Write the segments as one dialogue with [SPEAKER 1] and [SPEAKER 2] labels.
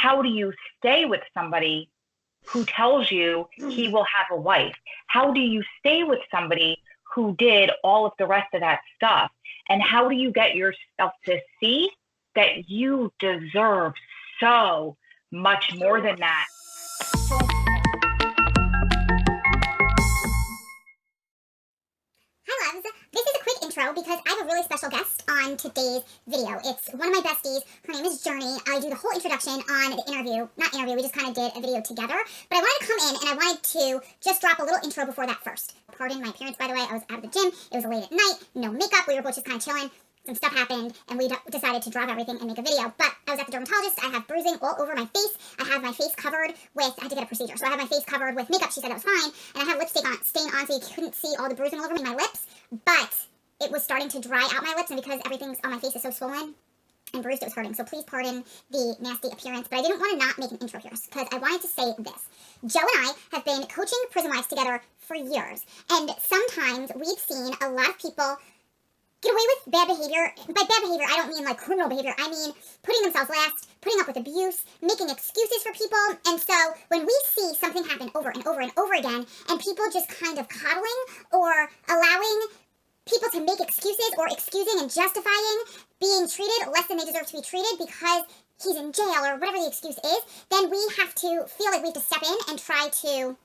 [SPEAKER 1] how do you stay with somebody who tells you he will have a wife? How do you stay with somebody who did all of the rest of that stuff? And how do you get yourself to see that you deserve so much more than that?
[SPEAKER 2] Hi loves, this is a quick intro because I have a really special guest on today's video. It's one of my besties. Her name is Journey. I do the whole introduction on the interview. Not interview, we just kind of did a video together. But I wanted to come in and I wanted to just drop a little intro before that first. Pardon my appearance, by the way. I was out of the gym. It was late at night. No makeup. We were both just kind of chilling. Some stuff happened and we decided to drop everything and make a video. But I was at the dermatologist. I have bruising all over my face. I have my face covered with, I had to get a procedure. So I have my face covered with makeup. She said that was fine. And I had lipstick stain on so you couldn't see all the bruising all over me, my lips. But it was starting to dry out my lips, and because everything's on my face is so swollen and bruised, it was hurting. So please pardon the nasty appearance, but I didn't want to not make an intro here because I wanted to say this. Joe and I have been coaching prison wives together for years, and sometimes we've seen a lot of people get away with bad behavior. By bad behavior, I don't mean like criminal behavior. I mean putting themselves last, putting up with abuse, making excuses for people. And so when we see something happen over and over and over again, and people just kind of coddling or allowing people to make excuses or excusing and justifying being treated less than they deserve to be treated because he's in jail or whatever the excuse is, then we have to feel like we have to step in and try to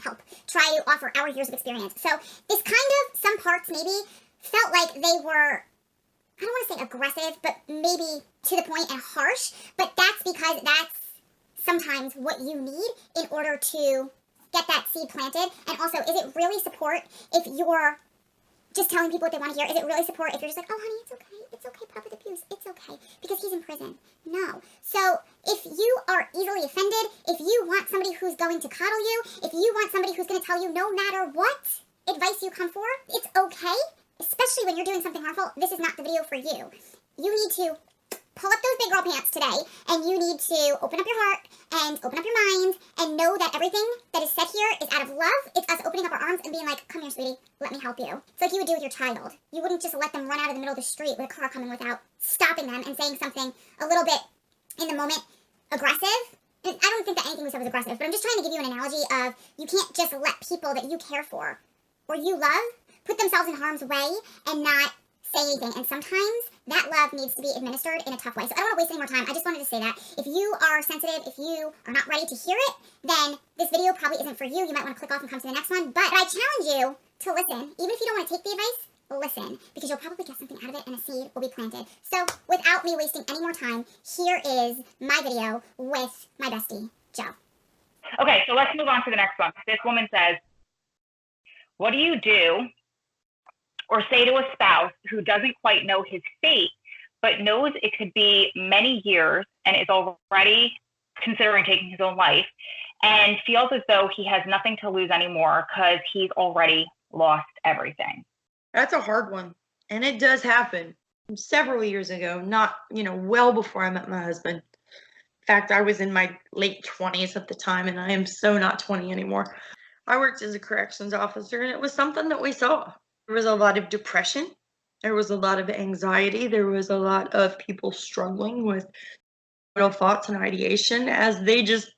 [SPEAKER 2] help, try to offer our years of experience. So this kind of, some parts maybe felt like they were, I don't want to say aggressive, but maybe to the point and harsh, but that's because that's sometimes what you need in order to get that seed planted. And also, is it really support if you're just telling people what they want to hear? Is it really support if you're just like, oh honey, it's okay, put up with abuse, it's okay, because he's in prison? No. So if you are easily offended, if you want somebody who's going to coddle you, if you want somebody who's going to tell you no matter what advice you come for, it's okay. Especially when you're doing something harmful, this is not the video for you. You need to pull up those big girl pants today, and you need to open up your heart and open up your mind and know that everything that is said here is out of love. It's us opening up our arms and being like, come here, sweetie, let me help you. It's like you would do with your child. You wouldn't just let them run out of the middle of the street with a car coming without stopping them and saying something a little bit, in the moment, aggressive. And I don't think that anything we said was aggressive, but I'm just trying to give you an analogy of you can't just let people that you care for or you love put themselves in harm's way and not say anything. And sometimes that love needs to be administered in a tough way. So I don't want to waste any more time. I just wanted to say that. If you are sensitive, if you are not ready to hear it, then this video probably isn't for you. You might want to click off and come to the next one. But I challenge you to listen. Even if you don't want to take the advice, listen. Because you'll probably get something out of it and a seed will be planted. So without me wasting any more time, here is my video with my bestie, Joe.
[SPEAKER 1] Okay, so let's move on to the next one. This woman says, what do you do or say to a spouse who doesn't quite know his fate, but knows it could be many years and is already considering taking his own life and feels as though he has nothing to lose anymore because he's already lost everything?
[SPEAKER 3] That's a hard one. And it does happen. Several years ago, not, well before I met my husband. In fact, I was in my late 20s at the time, and I am so not 20 anymore. I worked as a corrections officer, and it was something that we saw. There was a lot of depression. There was a lot of anxiety. There was a lot of people struggling with thoughts and ideation as they just,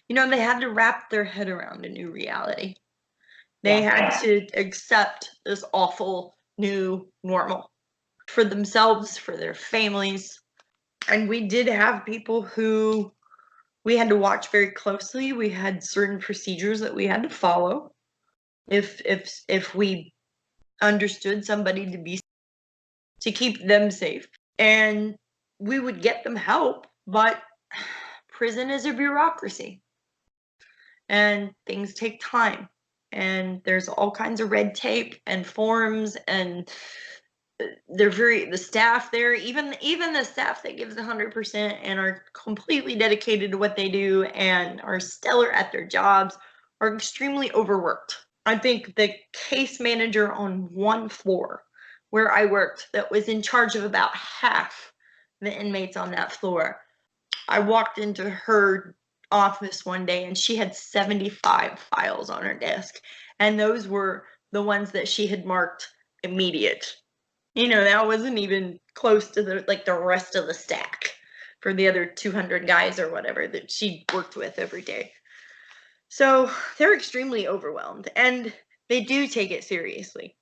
[SPEAKER 3] they had to wrap their head around a new reality. They had to accept this awful new normal for themselves, for their families. And we did have people who we had to watch very closely. We had certain procedures that we had to follow. If we understood somebody to keep them safe, and we would get them help, but prison is a bureaucracy and things take time and there's all kinds of red tape and forms, and the staff there, even the staff that gives 100% and are completely dedicated to what they do and are stellar at their jobs, are extremely overworked. I think the case manager on one floor where I worked that was in charge of about half the inmates on that floor, I walked into her office one day and she had 75 files on her desk, and those were the ones that she had marked immediate. That wasn't even close to the rest of the stack. for the other 200 guys or whatever that she worked with every day. So they're extremely overwhelmed, and they do take it seriously.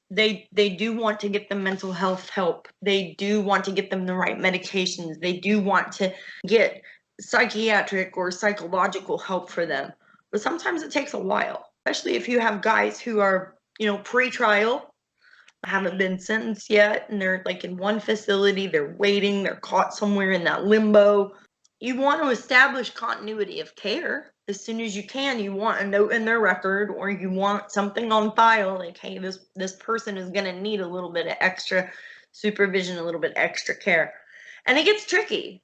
[SPEAKER 3] They do want to get them mental health help. They do want to get them the right medications. They do want to get psychiatric or psychological help for them. But sometimes it takes a while, especially if you have guys who are, pre-trial, haven't been sentenced yet, and they're like in one facility, they're waiting, they're caught somewhere in that limbo. You want to establish continuity of care as soon as you can. You want a note in their record, or you want something on file like, hey, this person is going to need a little bit of extra supervision, a little bit extra care. And it gets tricky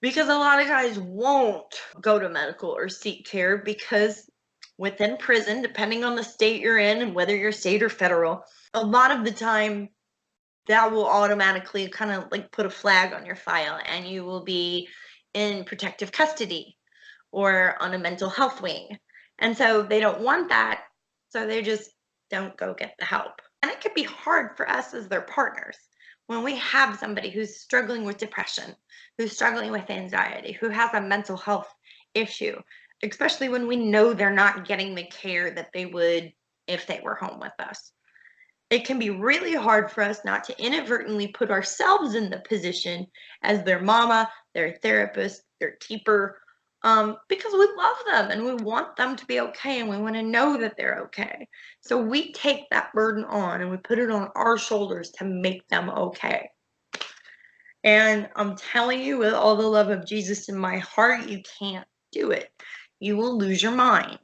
[SPEAKER 3] because a lot of guys won't go to medical or seek care because within prison, depending on the state you're in and whether you're state or federal, a lot of the time that will automatically kind of like put a flag on your file, and you will be in protective custody or on a mental health wing. And so they don't want that, so they just don't go get the help. And it can be hard for us as their partners when we have somebody who's struggling with depression, who's struggling with anxiety, who has a mental health issue, especially when we know they're not getting the care that they would if they were home with us. It can be really hard for us not to inadvertently put ourselves in the position as their mama, their therapist, their keeper, because we love them and we want them to be okay, and we want to know that they're okay. So we take that burden on and we put it on our shoulders to make them okay. And I'm telling you, with all the love of Jesus in my heart, you can't do it. You will lose your mind.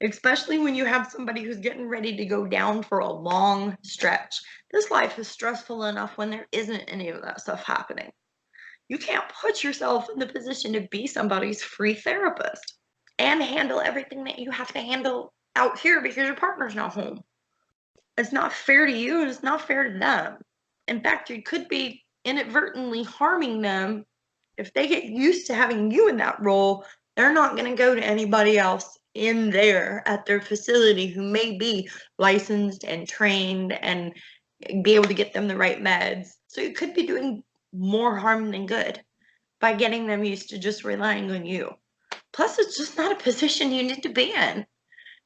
[SPEAKER 3] Especially when you have somebody who's getting ready to go down for a long stretch. This life is stressful enough when there isn't any of that stuff happening. You can't put yourself in the position to be somebody's free therapist and handle everything that you have to handle out here because your partner's not home. It's not fair to you, and it's not fair to them. In fact, you could be inadvertently harming them. If they get used to having you in that role, they're not going to go to anybody else in there at their facility who may be licensed and trained and be able to get them the right meds. So you could be doing more harm than good by getting them used to just relying on you. Plus, it's just not a position you need to be in.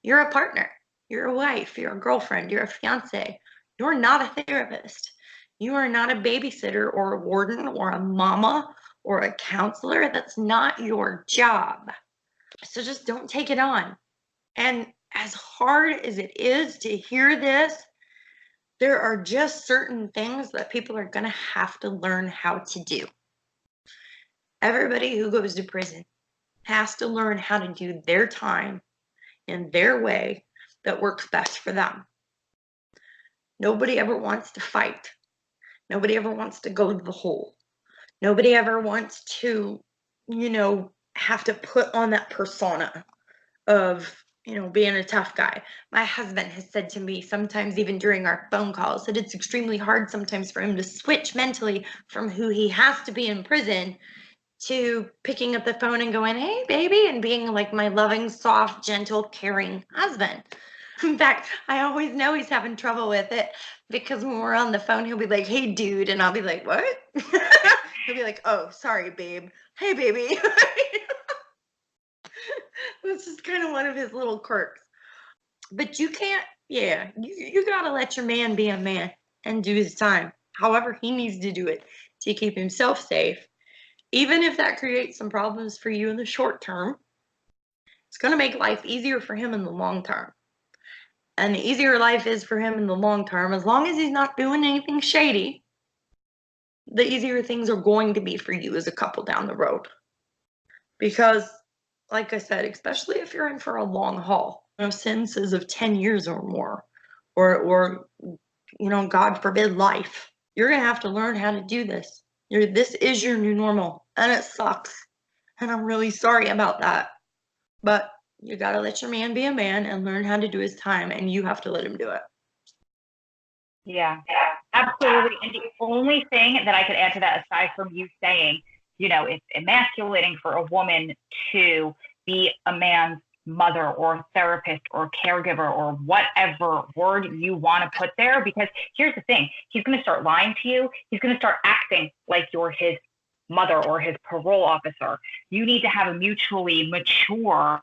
[SPEAKER 3] You're a partner, you're a wife, you're a girlfriend, you're a fiance. You're not a therapist. You are not a babysitter or a warden or a mama or a counselor. That's not your job. So just don't take it on. And as hard as it is to hear this, there are just certain things that people are going to have to learn how to do. Everybody who goes to prison has to learn how to do their time in their way that works best for them. Nobody ever wants to fight. Nobody ever wants to go to the hole. Nobody ever wants to, have to put on that persona of, being a tough guy. My husband has said to me sometimes, even during our phone calls, that it's extremely hard sometimes for him to switch mentally from who he has to be in prison to picking up the phone and going, hey, baby, and being like my loving, soft, gentle, caring husband. In fact, I always know he's having trouble with it because when we're on the phone, he'll be like, hey, dude. And I'll be like, what? He'll be like, oh, sorry, babe. Hey, baby. This is kind of one of his little quirks. But you can't, you got to let your man be a man and do his time, however he needs to do it to keep himself safe. Even if that creates some problems for you in the short term, it's going to make life easier for him in the long term. And the easier life is for him in the long term, as long as he's not doing anything shady, the easier things are going to be for you as a couple down the road. Because, like I said, especially if you're in for a long haul, sentences of 10 years or more, or God forbid, life, you're going to have to learn how to do this. This is your new normal, and it sucks. And I'm really sorry about that. But you got to let your man be a man and learn how to do his time, and you have to let him do it.
[SPEAKER 1] Yeah, absolutely. And the only thing that I could add to that, aside from you saying, it's emasculating for a woman to be a man's mother or therapist or caregiver or whatever word you want to put there, because here's the thing, he's going to start lying to you. He's going to start acting like you're his mother or his parole officer. You need to have a mutually mature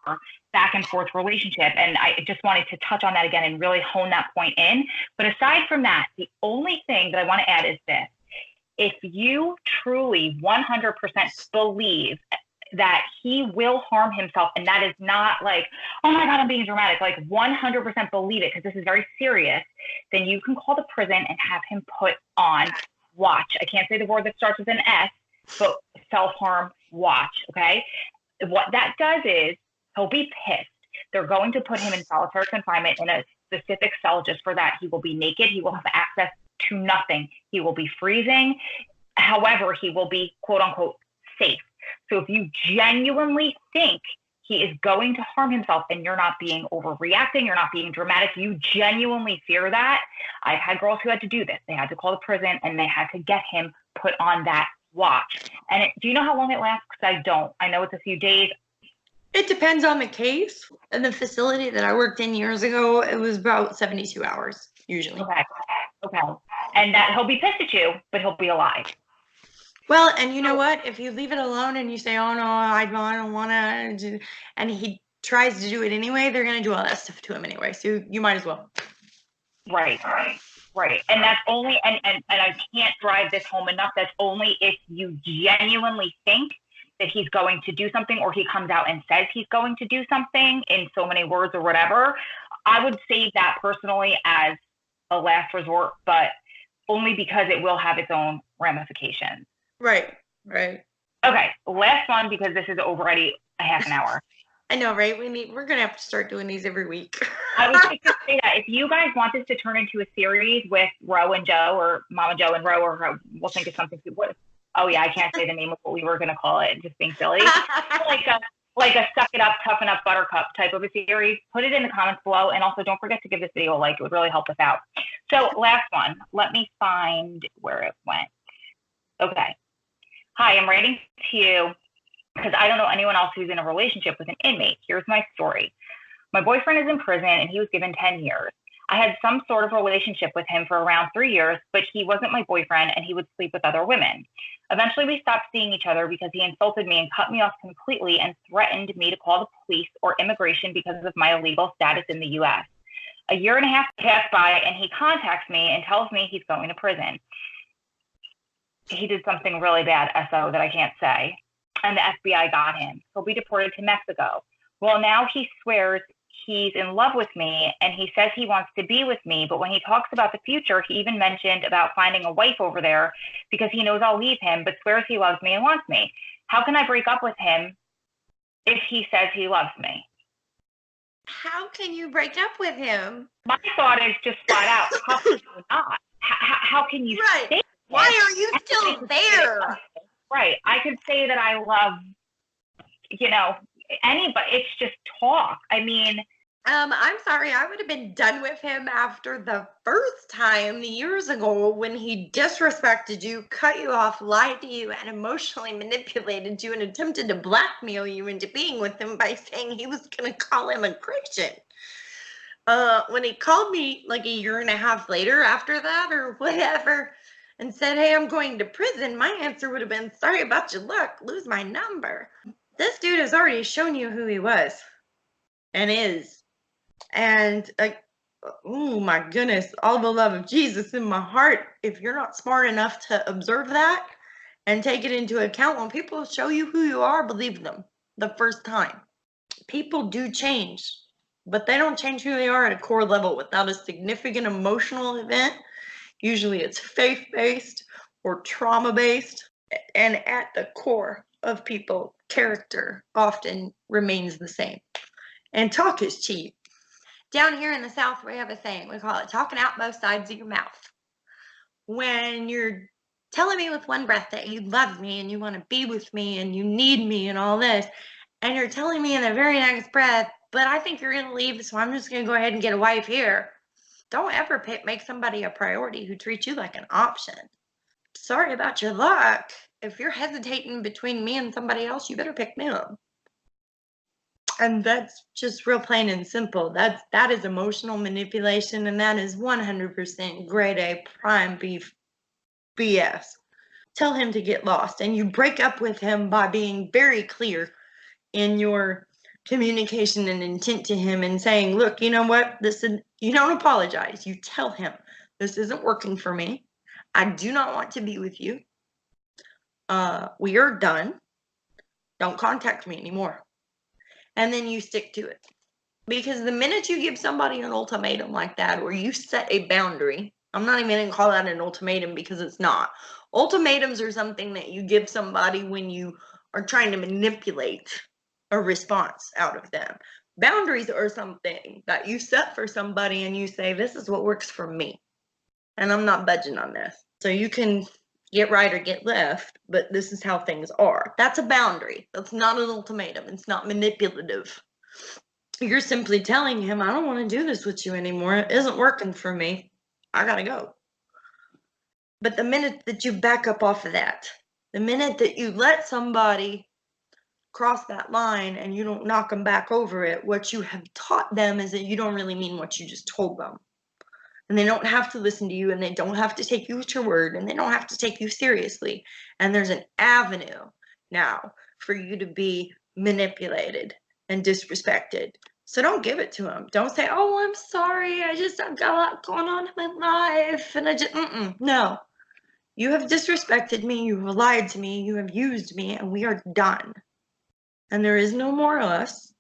[SPEAKER 1] back and forth relationship. And I just wanted to touch on that again and really hone that point in. But aside from that, the only thing that I want to add is this. If you truly 100% believe that he will harm himself, and that is not like, oh my God, I'm being dramatic, like 100% believe it, because this is very serious, then you can call the prison and have him put on watch. I can't say the word that starts with an S, but self-harm watch, okay? What that does is he'll be pissed. They're going to put him in solitary confinement in a specific cell just for that. He will be naked. He will have access to nothing. He will be freezing. However, he will be, quote unquote, safe. So if you genuinely think he is going to harm himself and you're not being overreacting, you're not being dramatic, you genuinely fear that. I've had girls who had to do this. They had to call the prison and they had to get him put on that watch. And do you know how long it lasts? Because I don't. I know it's a few days.
[SPEAKER 3] It depends on the case. In the facility that I worked in years ago, it was about 72 hours, usually.
[SPEAKER 1] Okay. And that he'll be pissed at you, but he'll be alive.
[SPEAKER 3] Well, and you know what? If you leave it alone and you say, oh, no, I don't want to, and he tries to do it anyway, they're going to do all that stuff to him anyway. So you might as well.
[SPEAKER 1] Right. And that's only, and I can't drive this home enough, that's only if you genuinely think that he's going to do something, or he comes out and says he's going to do something in so many words or whatever. I would save that personally as a last resort, but only because it will have its own ramifications.
[SPEAKER 3] Right.
[SPEAKER 1] Okay, last one, because this is already a half an hour.
[SPEAKER 3] I know, right? We're gonna have to start doing these every week.
[SPEAKER 1] I was just gonna say that if you guys want this to turn into a series with Ro and Joe, or Mama Joe and Ro, or we'll think of something. Oh yeah, I can't say the name of what we were gonna call it, just being silly. like a suck it up, toughen up, buttercup type of a series. Put it in the comments below, and also don't forget to give this video a like. It would really help us out. So last one. Let me find where it went. Okay. Hi, I'm writing to you because I don't know anyone else who's in a relationship with an inmate. Here's my story. My boyfriend is in prison and he was given 10 years. I had some sort of relationship with him for around 3 years, but he wasn't my boyfriend and he would sleep with other women. Eventually, we stopped seeing each other because he insulted me and cut me off completely and threatened me to call the police or immigration because of my illegal status in the U.S. A year and a half passed by and he contacts me and tells me he's going to prison. He did something really bad, SO, that I can't say, and the FBI got him. He'll be deported to Mexico. Well, now he swears he's in love with me, and he says he wants to be with me, but when he talks about the future, he even mentioned about finding a wife over there because he knows I'll leave him, but swears he loves me and wants me. How can I break up with him if he says he loves me?
[SPEAKER 3] How can you break up with him?
[SPEAKER 1] My thought is just flat out, how can you not? How can you say
[SPEAKER 3] Why are you still there?
[SPEAKER 1] Right. I could say that I love, anybody. It's just talk. I mean,
[SPEAKER 3] I'm sorry. I would have been done with him after the first time years ago when he disrespected you, cut you off, lied to you, and emotionally manipulated you and attempted to blackmail you into being with him by saying he was going to call immigration. When he called me like a year and a half later after that or whatever, and said, hey, I'm going to prison, my answer would have been, sorry about your luck, lose my number. This dude has already shown you who he was and is. And oh my goodness, all the love of Jesus in my heart. If you're not smart enough to observe that and take it into account, when people show you who you are, believe them the first time. People do change, but they don't change who they are at a core level without a significant emotional event. Usually it's faith-based or trauma-based, and at the core of people, character often remains the same. And talk is cheap. Down here in the South, we have a saying. We call it talking out both sides of your mouth. When you're telling me with one breath that you love me and you want to be with me and you need me and all this, and you're telling me in the very next breath, but I think you're going to leave, so I'm just going to go ahead and get a wife here. Don't ever make somebody a priority who treats you like an option. Sorry about your luck. If you're hesitating between me and somebody else, you better pick me up. And that's just real plain and simple. That is emotional manipulation, and that is 100% grade A prime beef BS. tell him to get lost, and you break up with him by being very clear in your communication and intent to him and saying, look, you know what, you don't apologize. You tell him, this isn't working for me. I do not want to be with you. We are done. Don't contact me anymore. And then you stick to it. Because the minute you give somebody an ultimatum like that, or you set a boundary, I'm not even going to call that an ultimatum because it's not. Ultimatums are something that you give somebody when you are trying to manipulate a response out of them. Boundaries are something that you set for somebody and you say, this is what works for me, and I'm not budging on this. So you can get right or get left, but this is how things are. That's a boundary. That's not an ultimatum. It's not manipulative. You're simply telling him, I don't want to do this with you anymore. It isn't working for me. I gotta go. But the minute that you back up off of that, the minute that you let somebody cross that line and you don't knock them back over it, what you have taught them is that you don't really mean what you just told them. And they don't have to listen to you, and they don't have to take you at your word, and they don't have to take you seriously. And there's an avenue now for you to be manipulated and disrespected. So don't give it to them. Don't say, oh, I'm sorry. I've got a lot going on in my life. And no. You have disrespected me. You have lied to me. You have used me, and we are done. And there is no more of us.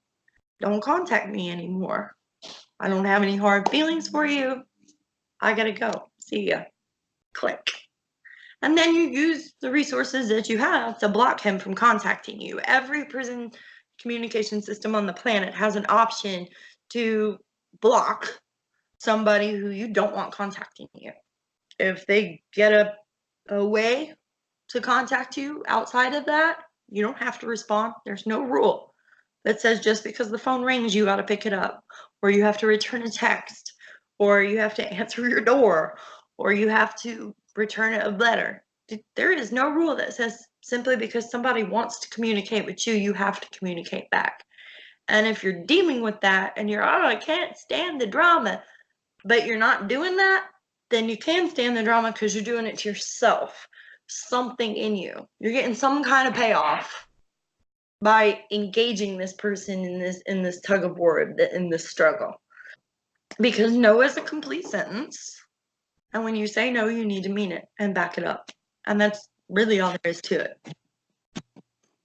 [SPEAKER 3] Don't contact me anymore. I don't have any hard feelings for you. I gotta go. See ya. Click. And then you use the resources that you have to block him from contacting you. Every prison communication system on the planet has an option to block somebody who you don't want contacting you. If they get a way to contact you outside of that, you don't have to respond. There's no rule that says just because the phone rings, you got to pick it up, or you have to return a text, or you have to answer your door, or you have to return a letter. There is no rule that says simply because somebody wants to communicate with you, you have to communicate back. And if you're dealing with that and you're, oh, I can't stand the drama, but you're not doing that, then you can stand the drama because you're doing it to yourself. Something in you. You're getting some kind of payoff by engaging this person in this tug of war, in this struggle. Because no is a complete sentence. And when you say no, you need to mean it and back it up. And that's really all there is to it.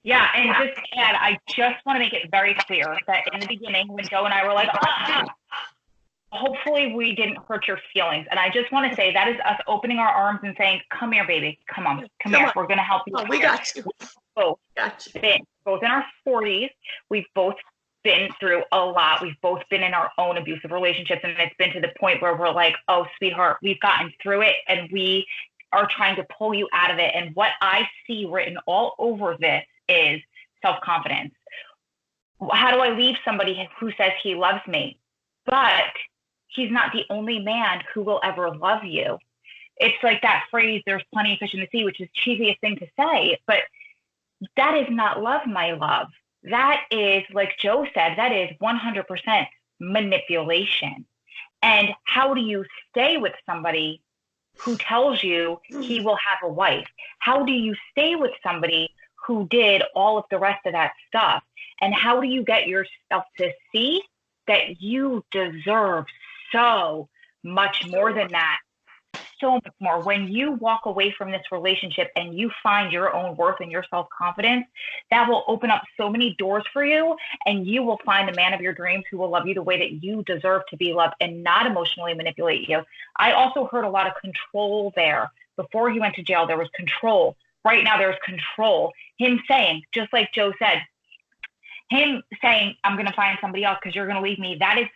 [SPEAKER 1] Yeah, and just to add, I just want to make it very clear that in the beginning, when Joe and I were like, hopefully we didn't hurt your feelings. And I just want to say that is us opening our arms and saying, come here, baby. Come on. Come here. We're going to help you.
[SPEAKER 3] Oh, we got you.
[SPEAKER 1] Both in our 40s. We've both been through a lot. We've both been in our own abusive relationships. And it's been to the point where we're like, oh, sweetheart, we've gotten through it. And we are trying to pull you out of it. And what I see written all over this is self-confidence. How do I leave somebody who says he loves me? But he's not the only man who will ever love you. It's like that phrase, there's plenty of fish in the sea, which is the cheesiest thing to say, but that is not love, my love. That is, like Joe said, that is 100% manipulation. And how do you stay with somebody who tells you he will have a wife? How do you stay with somebody who did all of the rest of that stuff? And how do you get yourself to see that you deserve so much more than that? So much more. When you walk away from this relationship and you find your own worth and your self-confidence, that will open up so many doors for you, and you will find the man of your dreams who will love you the way that you deserve to be loved and not emotionally manipulate you. I also heard a lot of control there. Before he went to jail, there was control. Right now, there's control. Him saying, just like Joe said, him saying, I'm going to find somebody else because you're going to leave me. That is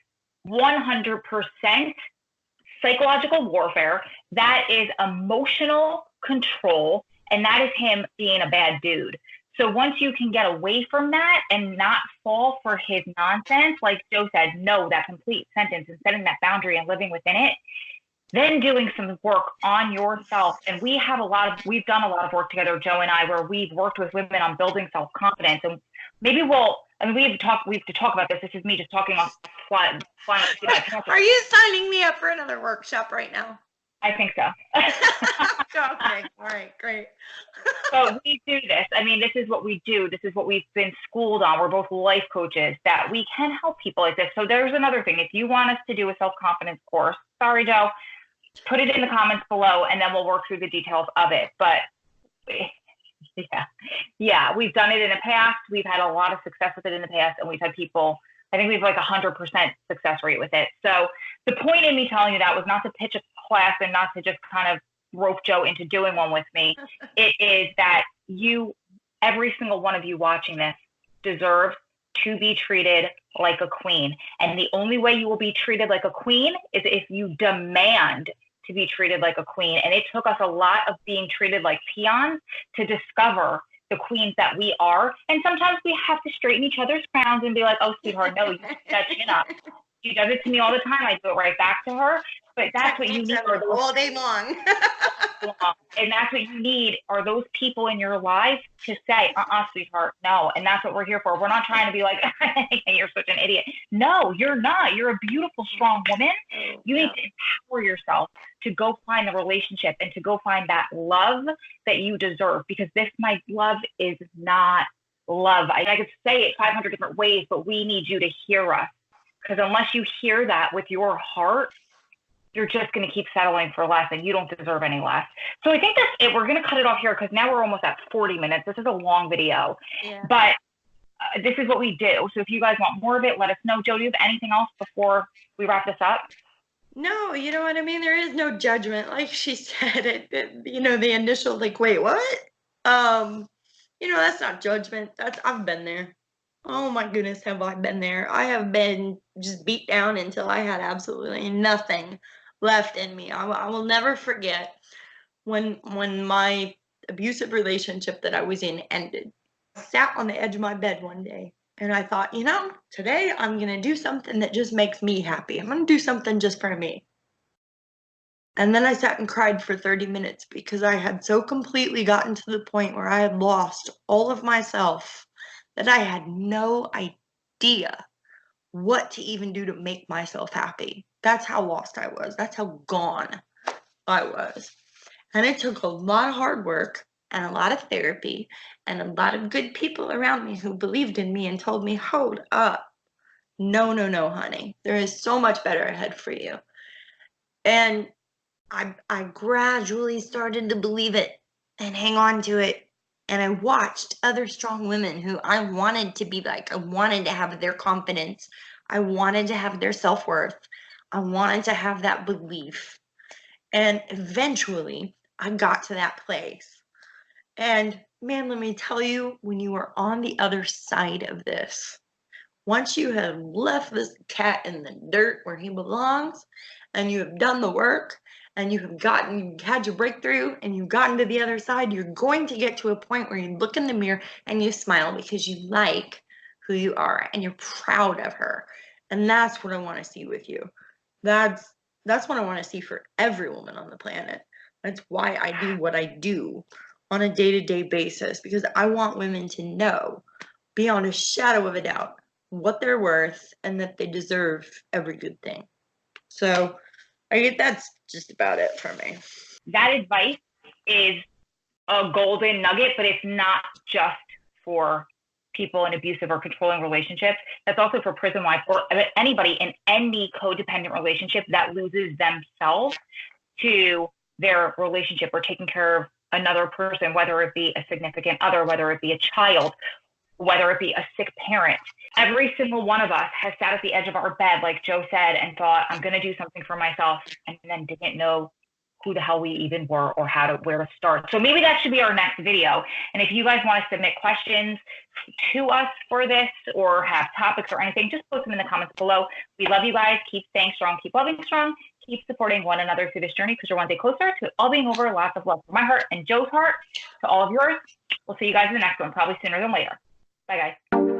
[SPEAKER 1] 100% psychological warfare. That is emotional control. And that is him being a bad dude. So once you can get away from that and not fall for his nonsense, like Joe said, no, that complete sentence, and setting that boundary and living within it, then doing some work on yourself. And we've done a lot of work together, Joe and I, where we've worked with women on building self-confidence. And maybe we have to talk about this. This is me just talking off fly.
[SPEAKER 3] Are you signing me up for another workshop right now?
[SPEAKER 1] I think so.
[SPEAKER 3] Okay. All right. Great.
[SPEAKER 1] So we do this. I mean, this is what we do. This is what we've been schooled on. We're both life coaches, that we can help people like this. So there's another thing. If you want us to do a self-confidence course, sorry, Joe, put it in the comments below, and then we'll work through the details of it. But yeah, we've done it in the past. We've had a lot of success with it in the past, and we've had people, I think we've like 100% success rate with it. So the point in me telling you that was not to pitch a class and not to just kind of rope Joe into doing one with me. It is that you, every single one of you watching this, deserves to be treated like a queen. And the only way you will be treated like a queen is if you demand to be treated like a queen. And it took us a lot of being treated like peons to discover the queens that we are. And sometimes we have to straighten each other's crowns and be like, oh, sweetheart, no, you keep that chin up. She does it to me all the time. I do it right back to her. But that's what you need
[SPEAKER 3] all day long.
[SPEAKER 1] And that's what you need, are those people in your life to say, sweetheart, no. And that's what we're here for. We're not trying to be like, you're such an idiot. No, you're not. You're a beautiful, strong woman. You need to empower yourself to go find the relationship and to go find that love that you deserve. Because this, my love, is not love. I could say it 500 different ways, but we need you to hear us. Because unless you hear that with your heart, you're just going to keep settling for less, and you don't deserve any less. So I think that's it. We're going to cut it off here because now we're almost at 40 minutes. This is a long video, but this is what we do. So if you guys want more of it, let us know. Joe, do you have anything else before we wrap this up?
[SPEAKER 3] No, you know what I mean? There is no judgment. Like she said, the initial, like, wait, what? That's not judgment. I've been there. Oh my goodness, have I been there. I have been just beat down until I had absolutely nothing left in me. I will never forget when my abusive relationship that I was in ended. I sat on the edge of my bed one day and I thought, today I'm going to do something that just makes me happy. I'm going to do something just for me. And then I sat and cried for 30 minutes because I had so completely gotten to the point where I had lost all of myself that I had no idea what to even do to make myself happy. That's how lost I was. That's how gone I was. And it took a lot of hard work and a lot of therapy and a lot of good people around me who believed in me and told me, hold up. No, honey. There is so much better ahead for you. And I gradually started to believe it and hang on to it. And I watched other strong women who I wanted to be like. I wanted to have their confidence. I wanted to have their self-worth. I wanted to have that belief. And eventually, I got to that place. And man, let me tell you, when you are on the other side of this, once you have left this cat in the dirt where he belongs, and you have done the work, and you had your breakthrough, and you've gotten to the other side, you're going to get to a point where you look in the mirror and you smile because you like who you are and you're proud of her. And that's what I want to see with you. That's what I want to see for every woman on the planet. That's why I do what I do on a day-to-day basis, because I want women to know beyond a shadow of a doubt what they're worth and that they deserve every good thing. So that's just about it for me.
[SPEAKER 1] That advice is a golden nugget, but it's not just for people in abusive or controlling relationships. That's also for prison wives or anybody in any codependent relationship that loses themselves to their relationship or taking care of another person, whether it be a significant other, whether it be a child, whether it be a sick parent. Every single one of us has sat at the edge of our bed, like Joe said, and thought, I'm going to do something for myself, and then didn't know who the hell we even were or where to start. So maybe that should be our next video. And if you guys want to submit questions to us for this or have topics or anything, just post them in the comments below. We love you guys. Keep staying strong. Keep loving strong. Keep supporting one another through this journey because you're one day closer to it all being over. Lots of love from my heart and Joe's heart to all of yours. We'll see you guys in the next one, probably sooner than later. Bye, guys.